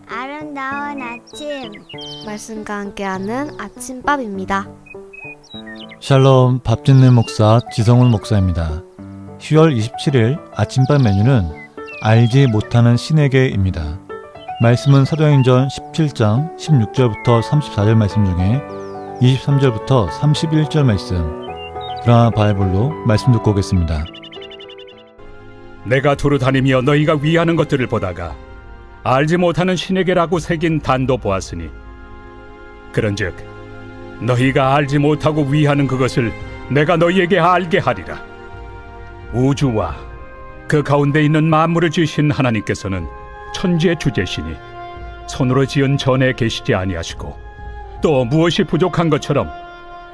아름다운 아침. 말씀과 함께하는 아침밥입니다. 샬롬 밥 짓는 목사 지성훈 목사입니다. 10월 27일 아침밥 메뉴는 알지 못하는 신에게입니다. 말씀은 사도행전 17장 16절부터 34절 말씀 중에 23절부터 31절 말씀. 드라마 바이블로 말씀 듣고 오겠습니다. 내가 두루 다니며 너희가 위하는 것들을 보다가 알지 못하는 신에게라고 새긴 단도 보았으니 그런즉 너희가 알지 못하고 위하는 그것을 내가 너희에게 알게 하리라. 우주와 그 가운데 있는 만물을 지으신 하나님께서는 천지의 주제시니 손으로 지은 전에 계시지 아니하시고 또 무엇이 부족한 것처럼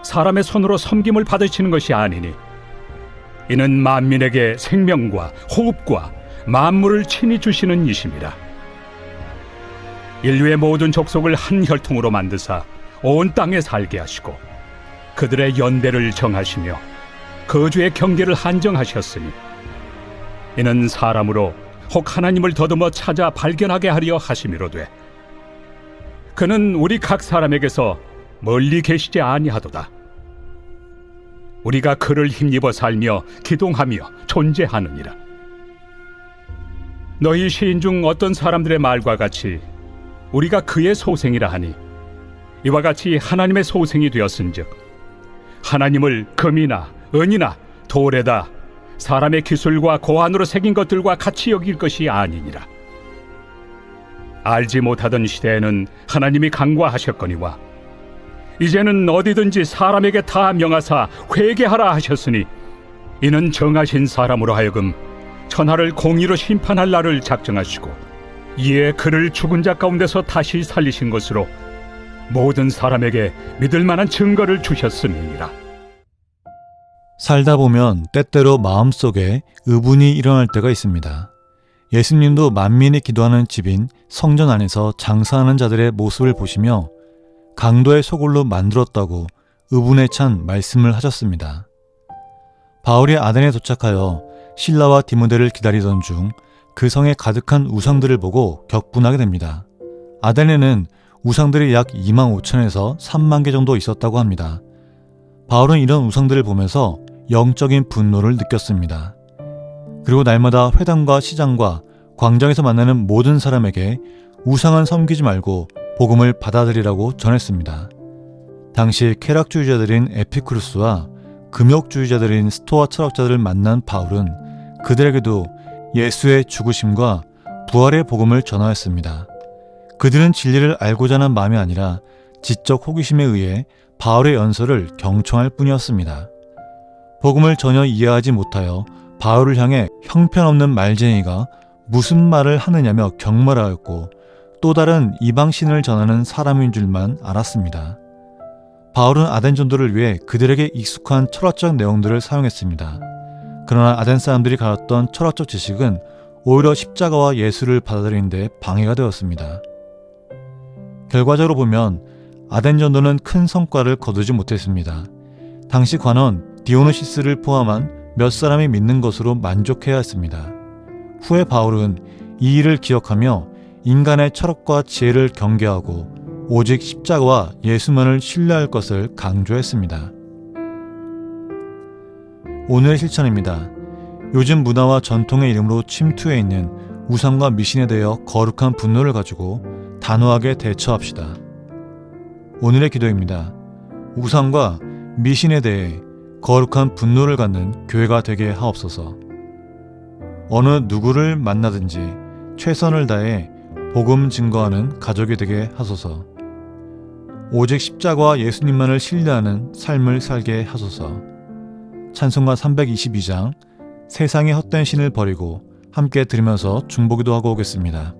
사람의 손으로 섬김을 받으시는 것이 아니니 이는 만민에게 생명과 호흡과 만물을 친히 주시는 이심이라. 인류의 모든 족속을 한 혈통으로 만드사 온 땅에 살게 하시고 그들의 연대를 정하시며 거주의 경계를 한정하셨으니 이는 사람으로 혹 하나님을 더듬어 찾아 발견하게 하려 하심이로되 그는 우리 각 사람에게서 멀리 계시지 아니하도다. 우리가 그를 힘입어 살며 기동하며 존재하느니라. 너희 시인 중 어떤 사람들의 말과 같이 우리가 그의 소생이라 하니 이와 같이 하나님의 소생이 되었은즉 하나님을 금이나 은이나 돌에다 사람의 기술과 고안으로 새긴 것들과 같이 여길 것이 아니니라. 알지 못하던 시대에는 하나님이 강구하셨거니와 이제는 어디든지 사람에게 다 명하사 회개하라 하셨으니 이는 정하신 사람으로 하여금 천하를 공의로 심판할 날을 작정하시고 이에 그를 죽은 자 가운데서 다시 살리신 것으로 모든 사람에게 믿을 만한 증거를 주셨음이니라. 살다 보면 때때로 마음속에 의분이 일어날 때가 있습니다. 예수님도 만민이 기도하는 집인 성전 안에서 장사하는 자들의 모습을 보시며 강도의 소굴로 만들었다고 의분에 찬 말씀을 하셨습니다. 바울이 아덴에 도착하여 실라와 디모데를 기다리던 중 그 성에 가득한 우상들을 보고 격분하게 됩니다. 아덴에는 우상들이 약 2만 5천에서 3만 개 정도 있었다고 합니다. 바울은 이런 우상들을 보면서 영적인 분노를 느꼈습니다. 그리고 날마다 회당과 시장과 광장에서 만나는 모든 사람에게 우상은 섬기지 말고 복음을 받아들이라고 전했습니다. 당시 쾌락주의자들인 에피쿠루스와 금욕주의자들인 스토아 철학자들을 만난 바울은 그들에게도 예수의 죽으심과 부활의 복음을 전하였습니다. 그들은 진리를 알고자 하는 마음이 아니라 지적 호기심에 의해 바울의 연설을 경청할 뿐이었습니다. 복음을 전혀 이해하지 못하여 바울을 향해 형편없는 말쟁이가 무슨 말을 하느냐며 경멸하였고 또 다른 이방신을 전하는 사람인 줄만 알았습니다. 바울은 아덴 전도를 위해 그들에게 익숙한 철학적 내용들을 사용했습니다. 그러나 아덴 사람들이 가졌던 철학적 지식은 오히려 십자가와 예수를 받아들이는 데 방해가 되었습니다. 결과적으로 보면 아덴 전도는 큰 성과를 거두지 못했습니다. 당시 관원 디오누시스를 포함한 몇 사람이 믿는 것으로 만족해야 했습니다. 후에 바울은 이 일을 기억하며 인간의 철학과 지혜를 경계하고 오직 십자가와 예수만을 신뢰할 것을 강조했습니다. 오늘의 실천입니다. 요즘 문화와 전통의 이름으로 침투해 있는 우상과 미신에 대하여 거룩한 분노를 가지고 단호하게 대처합시다. 오늘의 기도입니다. 우상과 미신에 대해 거룩한 분노를 갖는 교회가 되게 하옵소서. 어느 누구를 만나든지 최선을 다해 복음 증거하는 가족이 되게 하소서. 오직 십자가와 예수님만을 신뢰하는 삶을 살게 하소서. 찬송가 322장 세상의 헛된 신을 버리고 함께 들으면서 중보기도 하고 오겠습니다.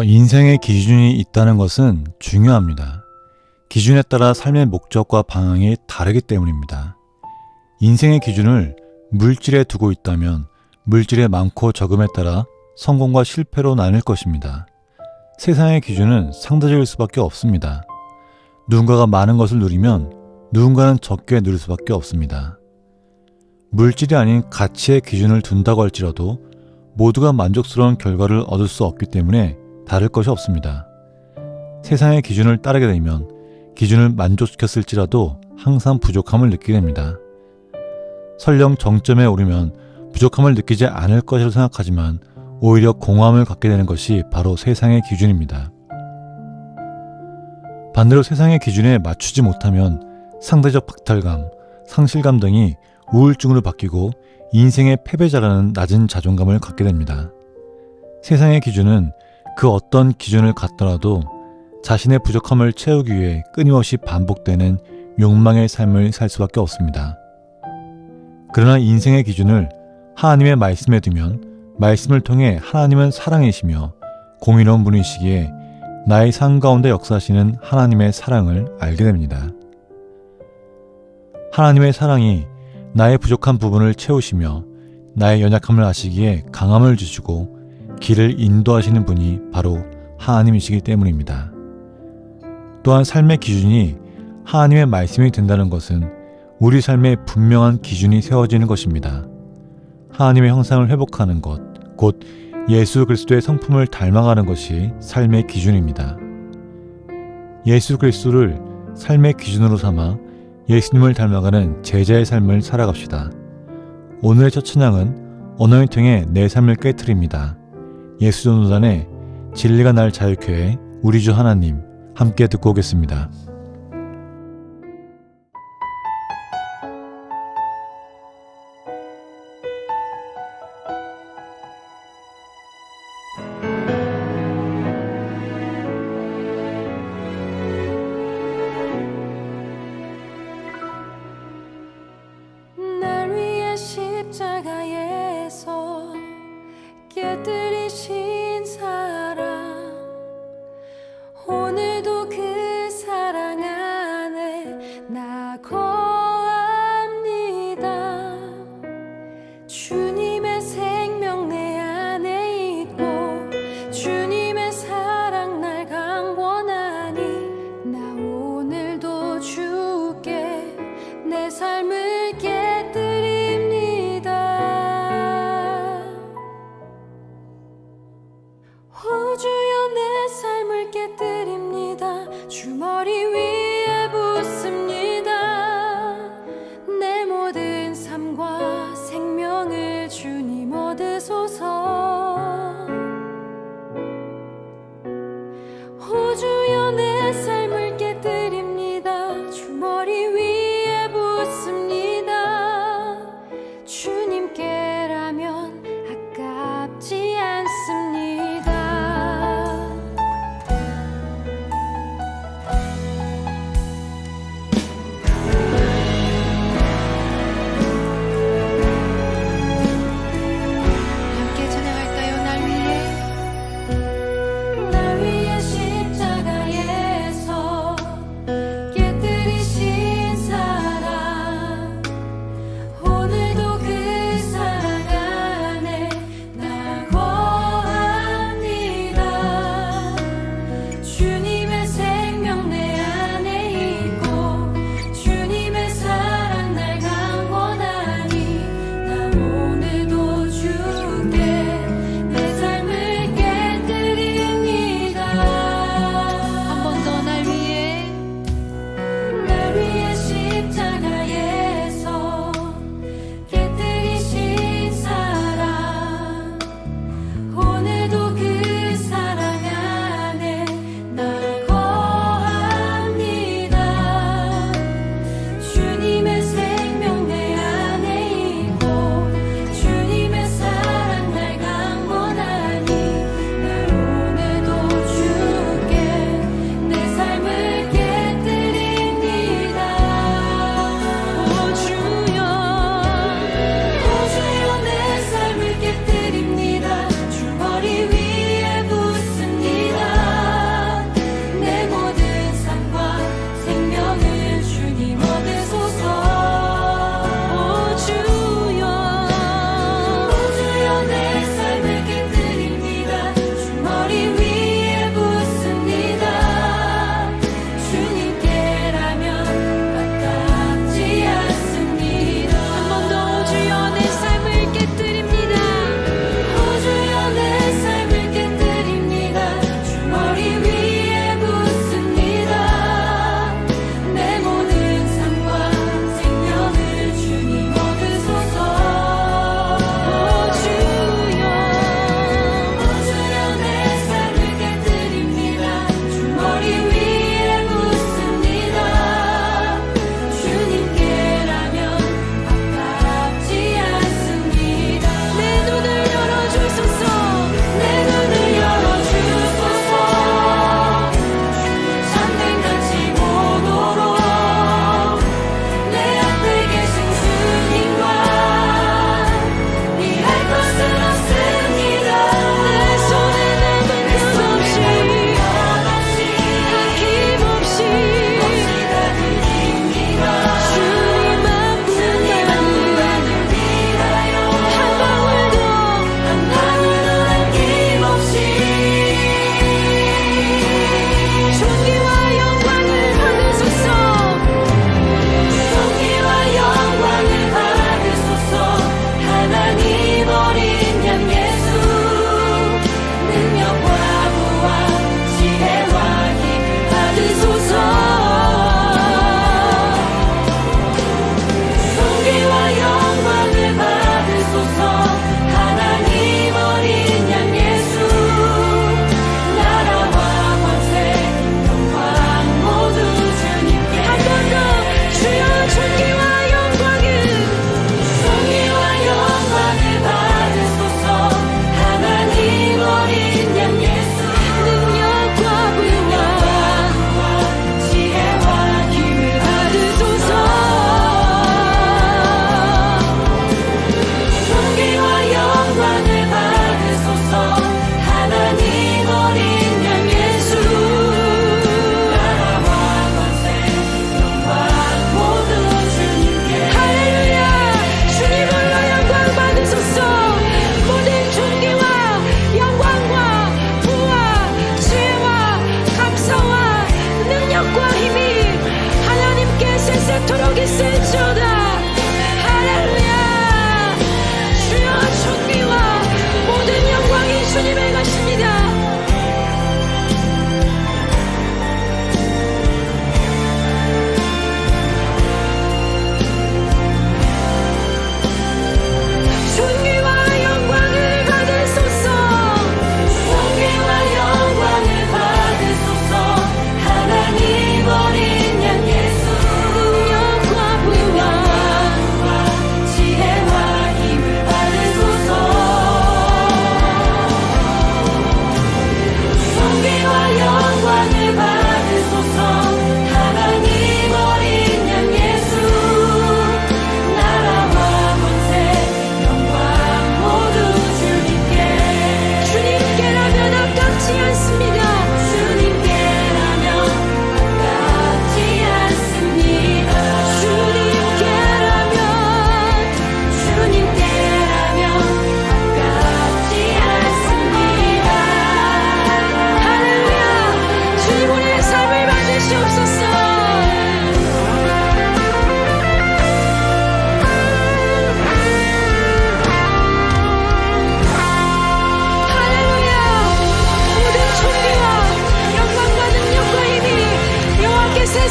인생의 기준이 있다는 것은 중요합니다. 기준에 따라 삶의 목적과 방향이 다르기 때문입니다. 인생의 기준을 물질에 두고 있다면 물질의 많고 적음에 따라 성공과 실패로 나뉠 것입니다. 세상의 기준은 상대적일 수밖에 없습니다. 누군가가 많은 것을 누리면 누군가는 적게 누릴 수밖에 없습니다. 물질이 아닌 가치의 기준을 둔다고 할지라도 모두가 만족스러운 결과를 얻을 수 없기 때문에 다를 것이 없습니다. 세상의 기준을 따르게 되면 기준을 만족시켰을지라도 항상 부족함을 느끼게 됩니다. 설령 정점에 오르면 부족함을 느끼지 않을 것이라고 생각하지만 오히려 공허함을 갖게 되는 것이 바로 세상의 기준입니다. 반대로 세상의 기준에 맞추지 못하면 상대적 박탈감, 상실감 등이 우울증으로 바뀌고 인생의 패배자라는 낮은 자존감을 갖게 됩니다. 세상의 기준은 그 어떤 기준을 갖더라도 자신의 부족함을 채우기 위해 끊임없이 반복되는 욕망의 삶을 살 수밖에 없습니다. 그러나 인생의 기준을 하나님의 말씀에 두면 말씀을 통해 하나님은 사랑이시며 공의로운 분이시기에 나의 삶 가운데 역사하시는 하나님의 사랑을 알게 됩니다. 하나님의 사랑이 나의 부족한 부분을 채우시며 나의 연약함을 아시기에 강함을 주시고 길을 인도하시는 분이 바로 하나님이시기 때문입니다. 또한 삶의 기준이 하나님의 말씀이 된다는 것은 우리 삶에 분명한 기준이 세워지는 것입니다. 하나님의 형상을 회복하는 것, 곧 예수 그리스도의 성품을 닮아가는 것이 삶의 기준입니다. 예수 그리스도를 삶의 기준으로 삼아 예수님을 닮아가는 제자의 삶을 살아갑시다. 오늘의 첫 찬양은 어너인팅의 내 삶을 깨트립니다. 예수전도단의 진리가 날 자유케 해 우리 주 하나님 함께 듣고 오겠습니다. 날 위해 십자가에서 깨뜨리신 사랑, 오늘도 그 사랑 안에 나 거합니다. 주님의 생명 내 안에 있고 주님의 사랑 날 강권하니 나 오늘도 주께 내 삶을 깨뜨립니다.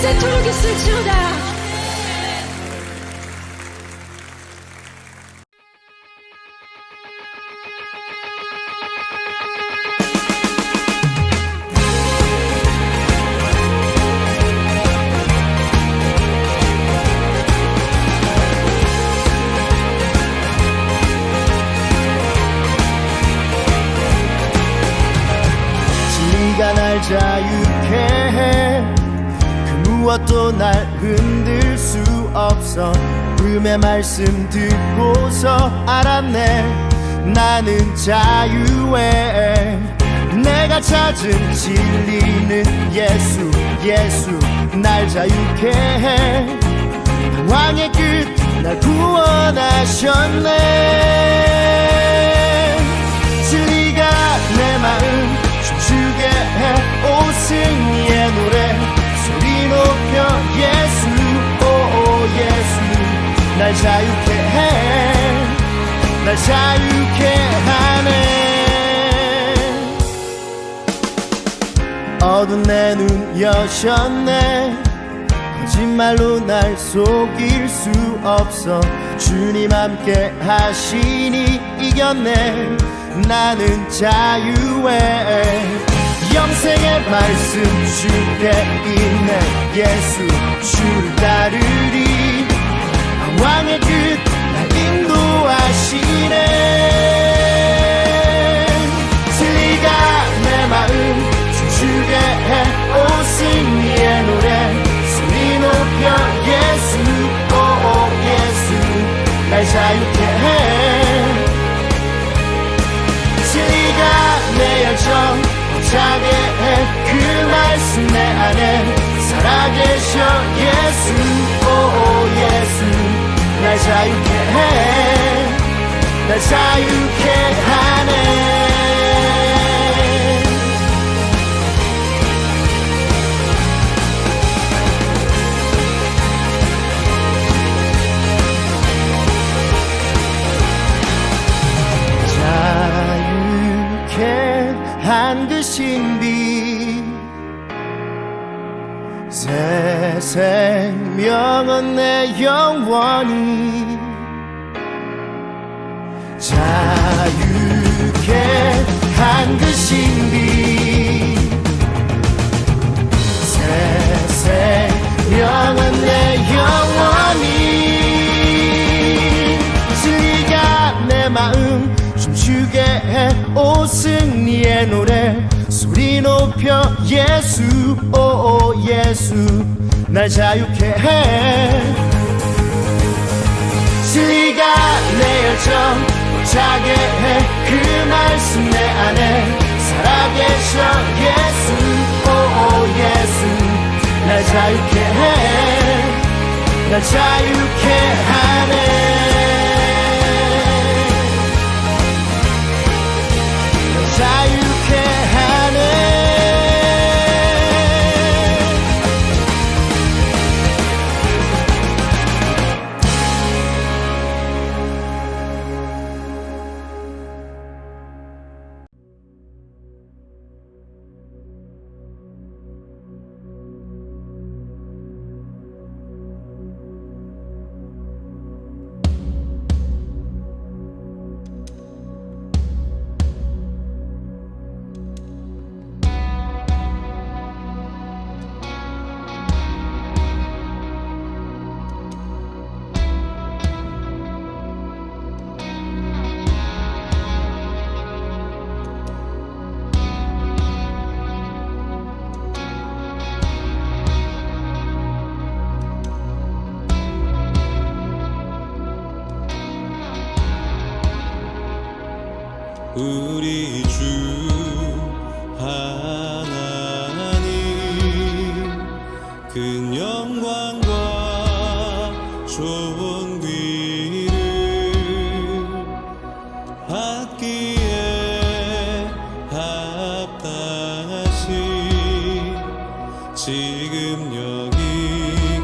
세토록 있을지어다. 진리가 날 자유케 해. 그 무엇도 날 흔들 수 없어. 음의 말씀 듣고서 알았네. 나는 자유해. 내가 찾은 진리는 예수, 예수 날 자유케 해. 왕의 끝 날 구원하셨네. 진리가 내 마음 춤추게 해. 오 승리의 노래 소리 높여 예수, 오 예수 날 자유케 해. 날 자유케 하네. 어두운 내 눈 여셨네. 거짓말로 날 속일 수 없어. 주님 함께 하시니 이겼네. 나는 자유해. 영생의 말씀 주께 있네. 예수 주를 따르리. 왕의 끝 날 인도하시네. 진리가 내 마음 춤추게 해. 오 승리의 노래 소리 높여 예수, 오 예수 날 자유케 해. 진리가 내 열정 벅차게 해. 그 말씀 내 안에 살아계셔 예수, 오 예수 날 자유케 해. 날 자유케 하네. 자유케 한 그 신비 새 생명은 내 영원히. 자유케 한 그 신비 새 생명은 내 영원히. 진리가 내 마음 춤추게 해. 오 승리의 노래 소리 높여 예수, 오 예수 날 자유케 해. 진리가 내 열정 벅차게 해. 그 말씀 내 안에 살아계셔 예수, 오 예수 날 자유케 해. 날 자유케 하네. 자유케 하네. 우리 주 하나님 큰 영광과 좋은 귀를 받기에 합당하신 지금 여기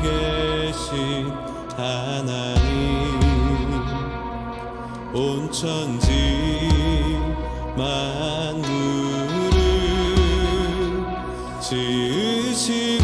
계신 하나님 온 천지 만물을 지으시고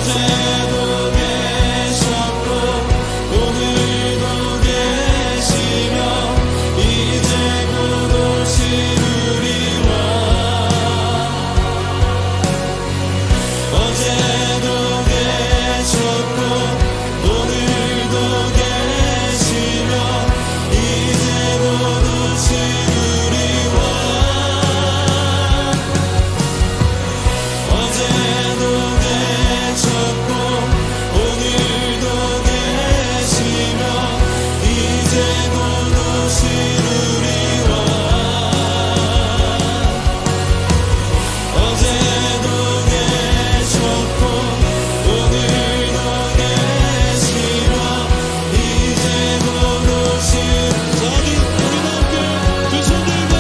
어제도 계셨고 오늘도 계시며 이제 곧 오실 우리와 어제도 계셨고 오늘도 계시며 이제 곧 오실 우리와 어제도 계셨고 오늘도 계시며 이제 곧 오실 우리와 어제도 계셨고 오늘도 계시며 이제 곧 오실 저기 우리 함께 두 손 들고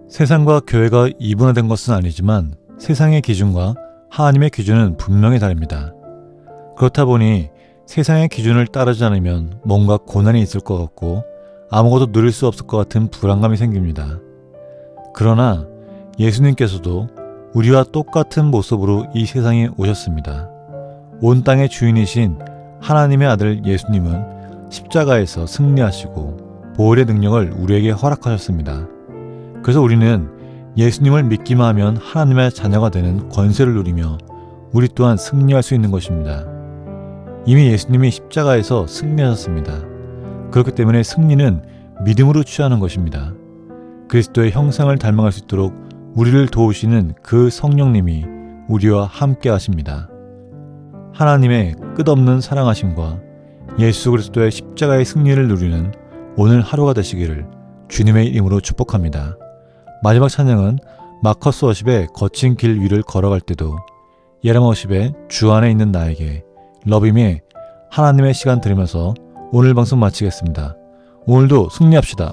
세상과 교회가 이분화된 것은 아니지만 세상의 기준과 하나님의 기준은 분명히 다릅니다. 그렇다 보니 세상의 기준을 따르지 않으면 뭔가 고난이 있을 것 같고 아무것도 누릴 수 없을 것 같은 불안감이 생깁니다. 그러나 예수님께서도 우리와 똑같은 모습으로 이 세상에 오셨습니다. 온 땅의 주인이신 하나님의 아들 예수님은 십자가에서 승리하시고 보혈의 능력을 우리에게 허락하셨습니다. 그래서 우리는 예수님을 믿기만 하면 하나님의 자녀가 되는 권세를 누리며 우리 또한 승리할 수 있는 것입니다. 이미 예수님이 십자가에서 승리하셨습니다. 그렇기 때문에 승리는 믿음으로 취하는 것입니다. 그리스도의 형상을 닮아갈 수 있도록 우리를 도우시는 그 성령님이 우리와 함께 하십니다. 하나님의 끝없는 사랑하심과 예수 그리스도의 십자가의 승리를 누리는 오늘 하루가 되시기를 주님의 이름으로 축복합니다. 마지막 찬양은 마커스 워십의 거친 길 위를 걸어갈 때도, 예람 워십의 주 안에 있는 나에게, 러빔의 하나님의 시간 들으면서 오늘 방송 마치겠습니다. 오늘도 승리합시다.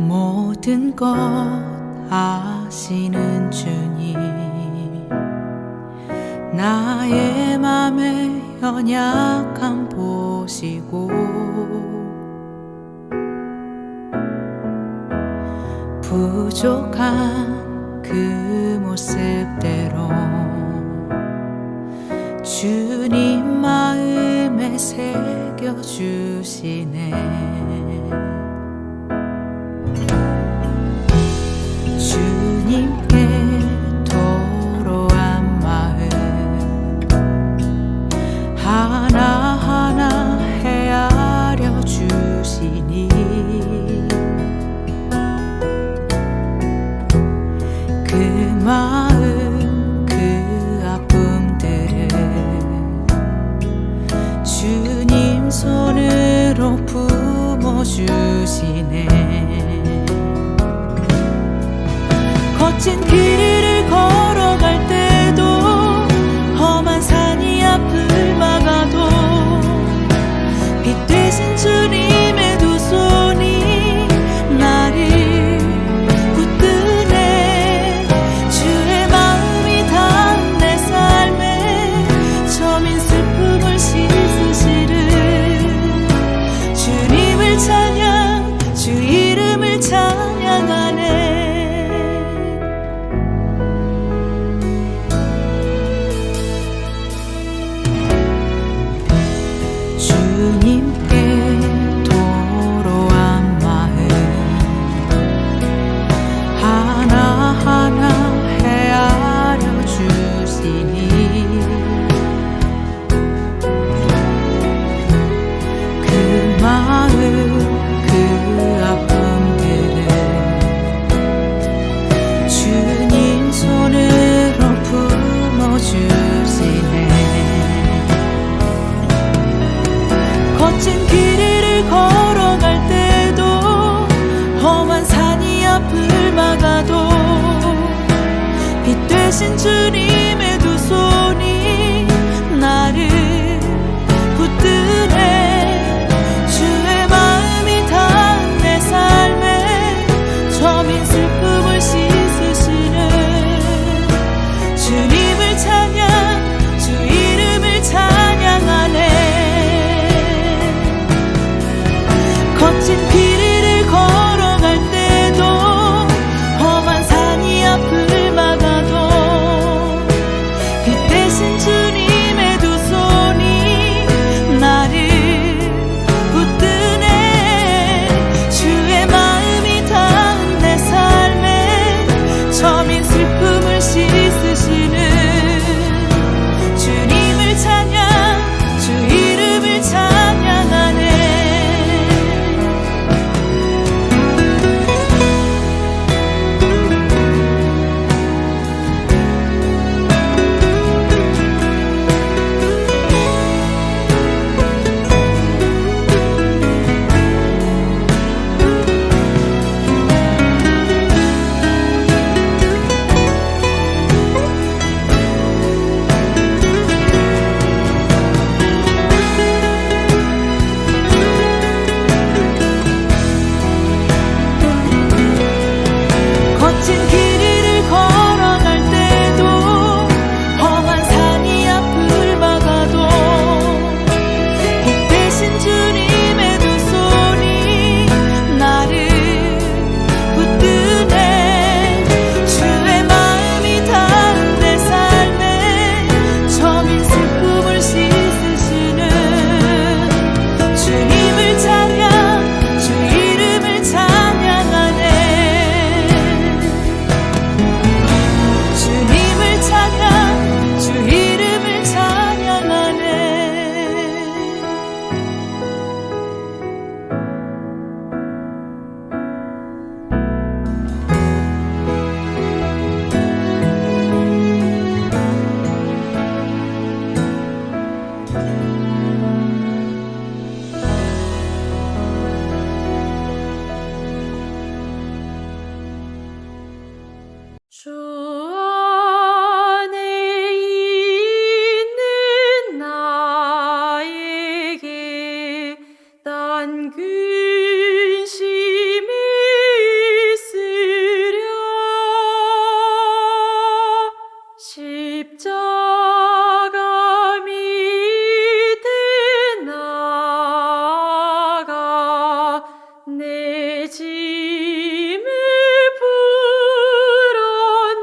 모든 것 아시는 주님, 나의 맘의 연약함 보시고 부족한 그 모습대로 주님 마음에 새겨주시네. 주님께 도로한 마음 하나하나 헤아려 주시니, 그 마음 그 아픔 대신 주님의 두 손이 나를 붙드네. 주의 마음이 닿은 내 삶에 저민 슬픔을 씻으시는 주님을 찬양, 주 이름을 찬양하네. 거친 길을 걸어갈 때도 험한 산이 앞을 막아도 그 대신 주님의 두 손이 나를 붙드네. 주의 마음이 닿은 내 삶에 저민 슬픔을 씻으시는 주님을 찬양, 주 이름을 찬양하네. 거친 길을 걸어갈 때도 험한 산이 앞을 막아도 그 대신 주님의 두 손이 나를 붙드네. 주의 마음이 닿은 내 삶에 저민 슬픔을 씻으시는 주님을 찬양, 주 이름을 찬양하네. 주님을 찬양, 주 이름을 찬양하네. 주 안에 있는 나에게 난 근심이 있으랴. 십자가 밑에 나아가 내 짐을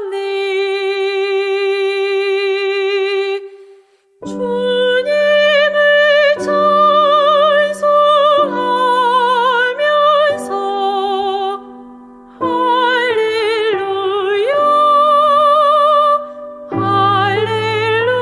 풀었네. 주님을 찬송하면서 할렐루야, 할렐루야.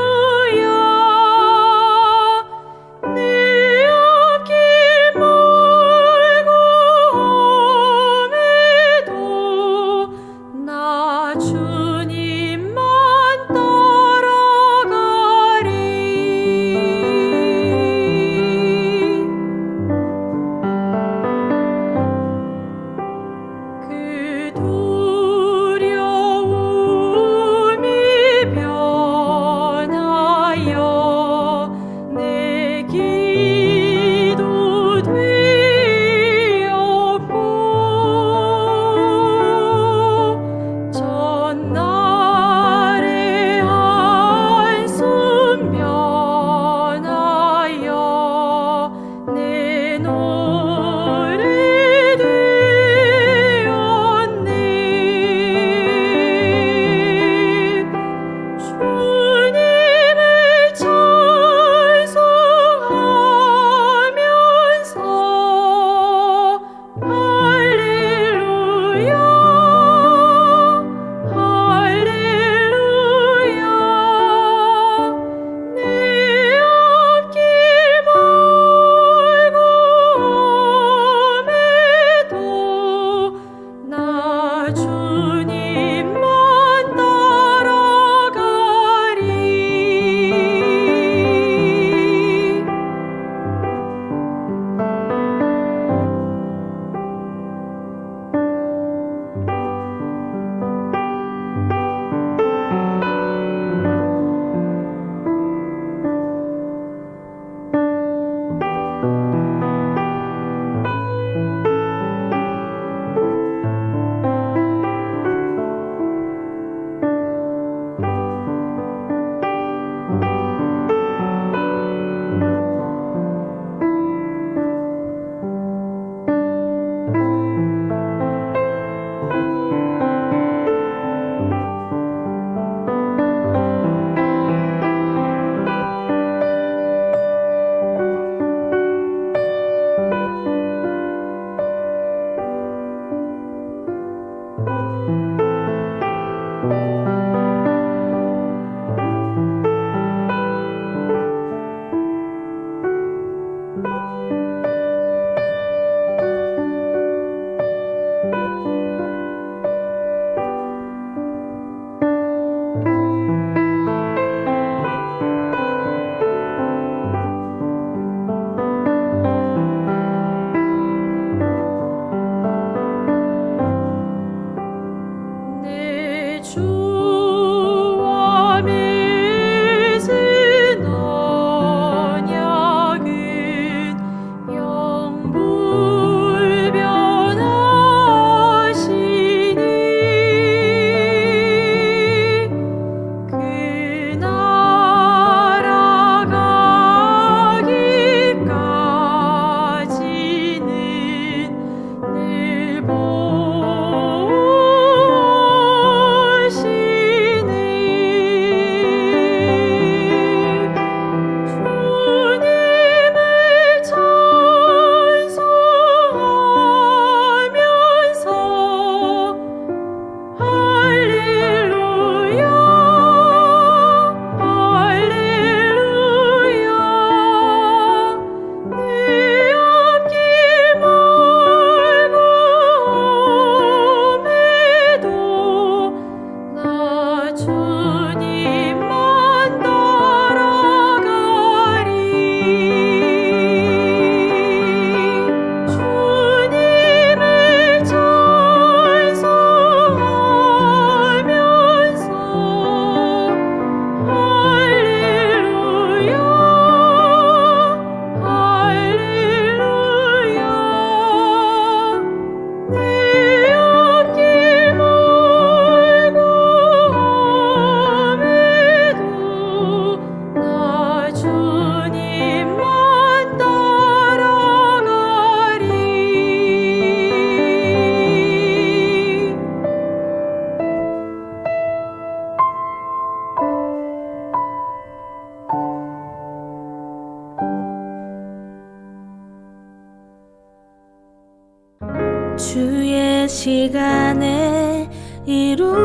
시간에 이루소서.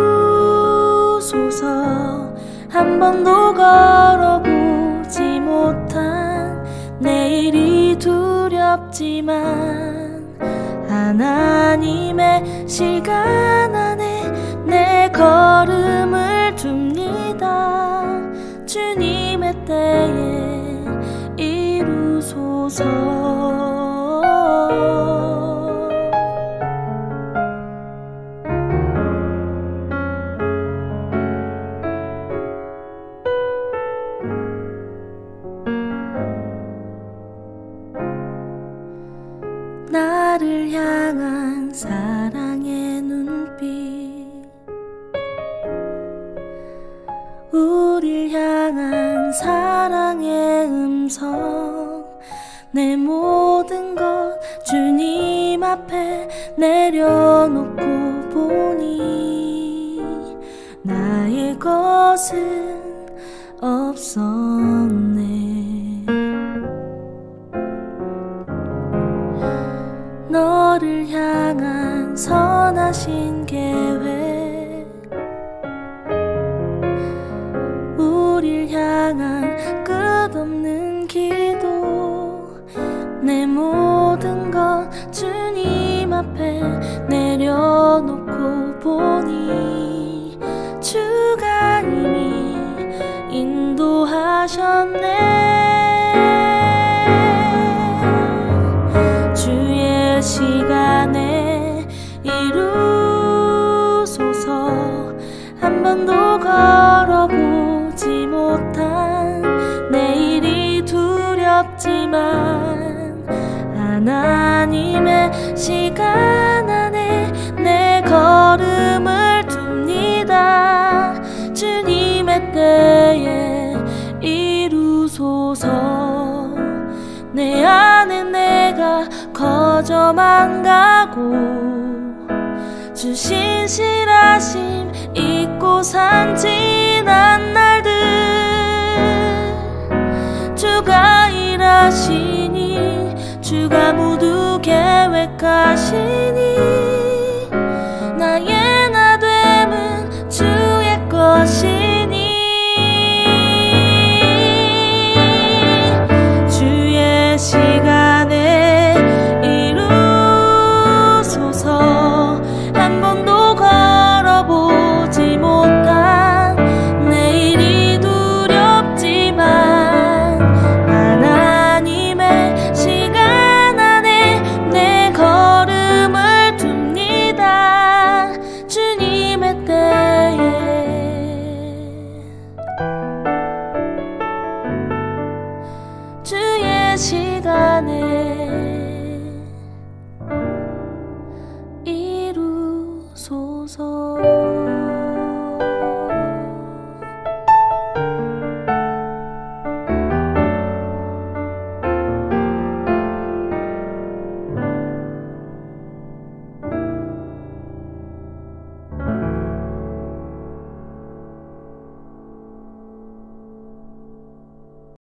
한 번도 걸어보지 못한 내일이 두렵지만 하나님의 시간 안에 내 걸음을 둡니다. 주님의 때에 이루소서. 나를 향한 사랑의 눈빛, 우릴 향한 사랑의 음성, 내 모든 것 주님 앞에 내려놓고 보니 나의 것은 없었네. 너를 향한 선하신 계획, 우릴 향한 끝없는 기도, 내 모든 것 주님 앞에 내려놓고 보니 주가 이미 인도하셨네. 주의 시간에 이루소서. 한 번도 걸어보지 못한 내일이 두렵지만 하나님의 시간 안에 내 걸음을 둡니다. 주님의 때에 이루소서. 내 안에 내가 거저만 가고 주 신실하심 잊고 산 지난 날들, 주가 일하시니 주가 모두 계획하시니 나의 나됨은 주의 것이니 주의 시간에 이루소서. 한 번도 걸어보지 못한 내일이 두렵지만 하나님의 시간 안에 내 걸음을 둡니다. 주님의 때에 주의 시간에 이루소서.